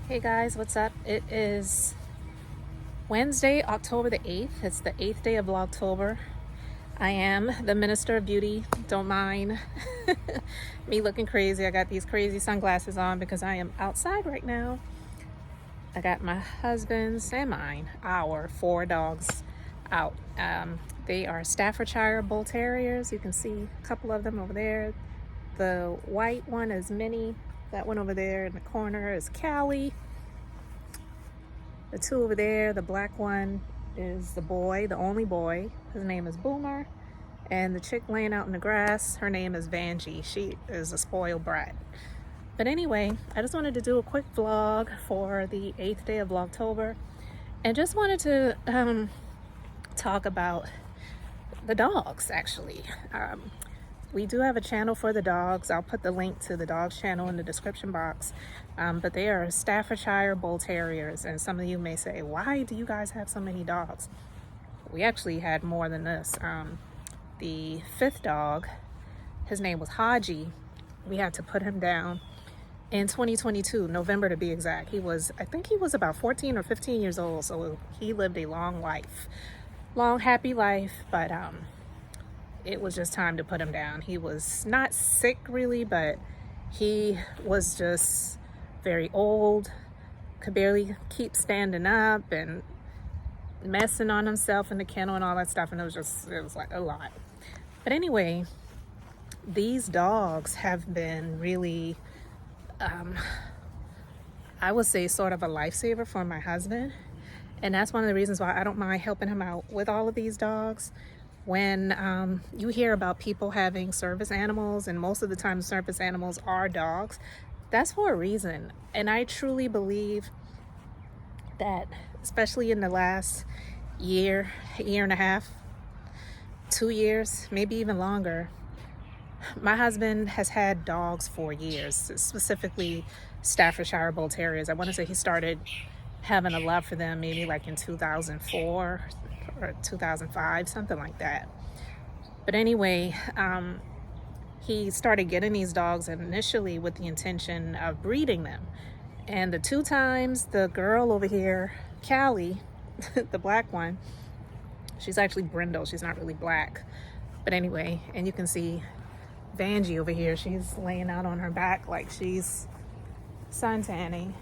Hey guys, what's up? It is Wednesday, October the 8th. It's the 8th day of Vlogtober. I am the Minister of Beauty. Don't mind me looking crazy. I got these crazy sunglasses on because I am outside right now. I got my husband's and mine, our 4 dogs out. They are Staffordshire Bull Terriers. You can see a couple of them over there. The white one is Minnie. That one over there in the corner is Callie. The 2 over there, the black one is the boy, the only boy. His name is Boomer. And the chick laying out in the grass, her name is Vanie. She is a spoiled brat. But anyway, I just wanted to do a quick vlog for the 8th day of Vlogtober. And just wanted to talk about the dogs, actually. We do have a channel for the dogs. I'll put the link to the dogs channel in the description box. But they are Staffordshire Bull Terriers. And some of you may say, why do you guys have so many dogs? We actually had more than this. The 5th dog, his name was Haji. We had to put him down in 2022, November to be exact. I think he was about 14 or 15 years old. So he lived a long life, long, happy life. But it was just time to put him down. He was not sick really, but he was just very old, could barely keep standing up and messing on himself in the kennel and all that stuff. And it was like a lot. But anyway, these dogs have been really, I would say sort of a lifesaver for my husband. And that's one of the reasons why I don't mind helping him out with all of these dogs. When you hear about people having service animals, and most of the time service animals are dogs, that's for a reason. And I truly believe that, especially in the last year and a half, 2 years, maybe even longer, my husband has had dogs for years, specifically Staffordshire Bull Terriers. I want to say he started having a love for them maybe like in 2004 or 2005, something like that. But anyway, he started getting these dogs initially with the intention of breeding them. And the 2 times, the girl over here, Callie, the black one, she's actually brindle, she's not really black. But anyway, and you can see Vanie over here, she's laying out on her back like she's suntanning.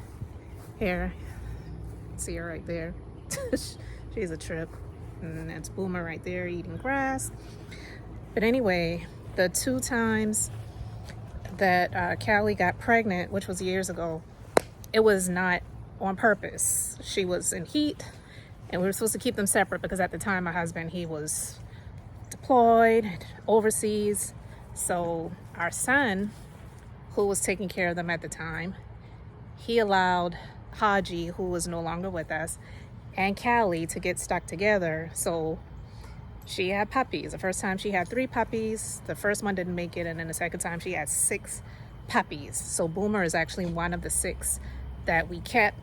Here, see her right there. She's a trip. And that's Boomer right there eating grass. But anyway, the 2 times that Callie got pregnant, which was years ago, it was not on purpose. She was in heat, and we were supposed to keep them separate because at the time my husband, he was deployed overseas. So our son, who was taking care of them at the time, he allowed Haji, who was no longer with us, and Callie to get stuck together. So she had puppies. The first time she had 3 puppies. The first one didn't make it, and then the second time she had 6 puppies. So Boomer is actually one of the 6 that we kept.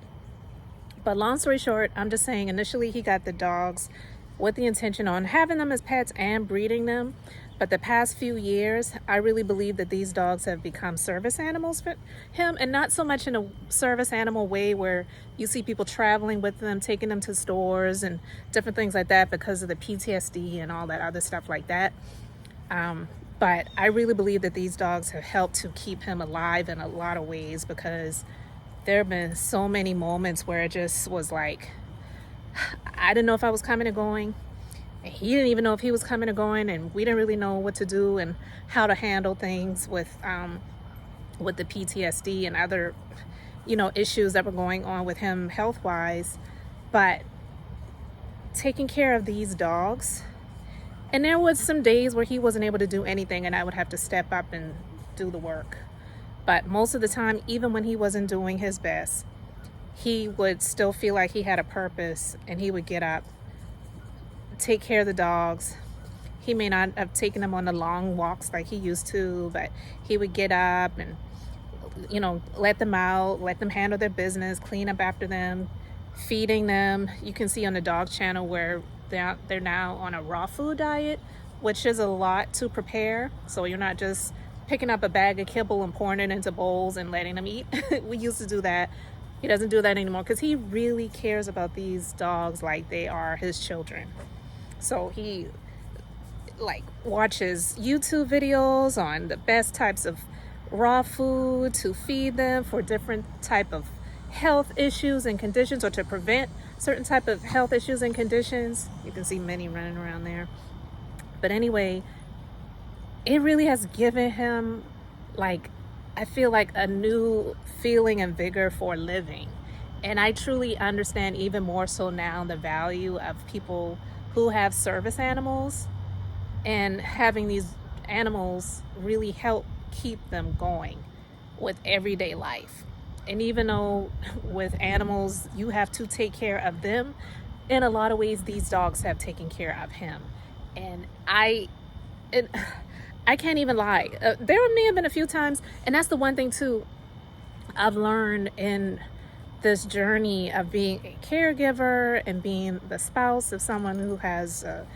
But long story short, I'm just saying, initially he got the dogs with the intention on having them as pets and breeding them. But the past few years, I really believe that these dogs have become service animals for him, and not so much in a service animal way where you see people traveling with them, taking them to stores and different things like that because of the PTSD and all that other stuff like that. But I really believe that these dogs have helped to keep him alive in a lot of ways, because there have been so many moments where it just was like, I didn't know if I was coming or going. And he didn't even know if he was coming or going, and we didn't really know what to do and how to handle things with the PTSD and other, issues that were going on with him health-wise. But taking care of these dogs, and there was some days where he wasn't able to do anything, and I would have to step up and do the work. But most of the time, even when he wasn't doing his best, he would still feel like he had a purpose, and he would get up, take care of the dogs. He may not have taken them on the long walks like he used to, but he would get up and let them out, let them handle their business, clean up after them, feeding them. You can see on the dog channel where they're now on a raw food diet, which is a lot to prepare. So you're not just picking up a bag of kibble and pouring it into bowls and letting them eat. We used to do that, He doesn't do that anymore because he really cares about these dogs like they are his children. So he like watches YouTube videos on the best types of raw food to feed them for different type of health issues and conditions, or to prevent certain type of health issues and conditions. You can see Minnie running around there. But anyway, it really has given him, like, I feel like a new feeling and vigor for living. And I truly understand even more so now the value of people who have service animals, and having these animals really help keep them going with everyday life. And even though with animals you have to take care of them, in a lot of ways these dogs have taken care of him. And I can't even lie, there may have been a few times, and that's the one thing too I've learned in this journey of being a caregiver and being the spouse of someone who has a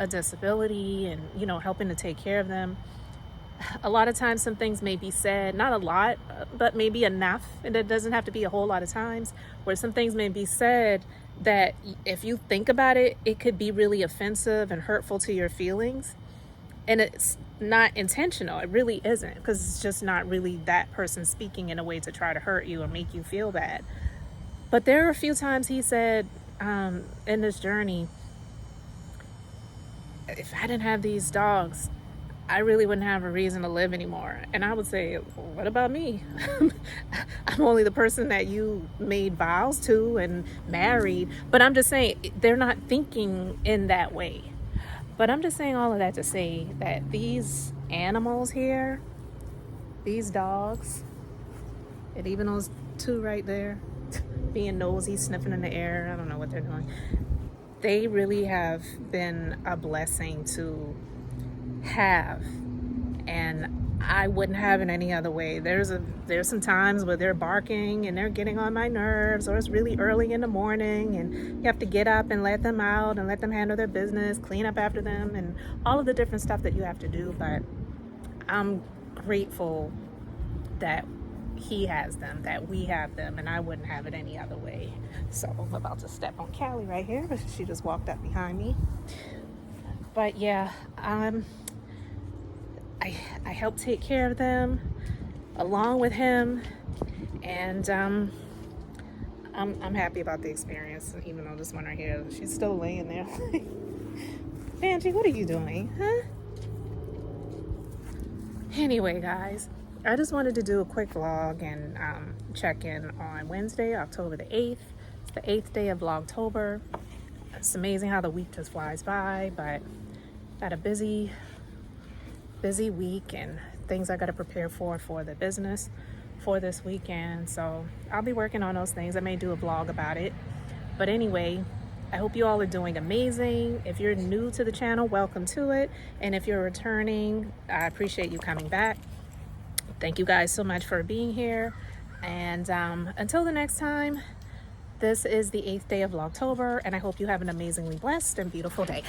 disability, and helping to take care of them. A lot of times some things may be said, not a lot, but maybe enough, and it doesn't have to be a whole lot of times, where some things may be said that if you think about it, it could be really offensive and hurtful to your feelings. And it's not intentional. It really isn't, because it's just not really that person speaking in a way to try to hurt you or make you feel bad. But there are a few times he said in this journey, if I didn't have these dogs, I really wouldn't have a reason to live anymore. And I would say, what about me? I'm only the person that you made vows to and married. But I'm just saying, they're not thinking in that way. But I'm just saying all of that to say that these animals here, these dogs, and even those two right there, being nosy, sniffing in the air, I don't know what they're doing. They really have been a blessing to have, and I wouldn't have it any other way. There's some times where they're barking and they're getting on my nerves, or it's really early in the morning and you have to get up and let them out and let them handle their business, clean up after them, and all of the different stuff that you have to do. But I'm grateful that he has them, that we have them, and I wouldn't have it any other way. So I'm about to step on Callie right here, but she just walked up behind me. But yeah, I help take care of them along with him, and I'm happy about the experience. Even though this one right here, she's still laying there. Angie, what are you doing, huh? Anyway, guys, I just wanted to do a quick vlog and check in on Wednesday, October the 8th. It's the 8th day of Vlogtober. It's amazing how the week just flies by, but got a busy week and things I got to prepare for the business for this weekend. So I'll be working on those things. I may do a vlog about it. But anyway, I hope you all are doing amazing. If you're new to the channel, welcome to it. And if you're returning, I appreciate you coming back. Thank you guys so much for being here. And until the next time, this is the 8th day of Vlogtober, and I hope you have an amazingly blessed and beautiful day.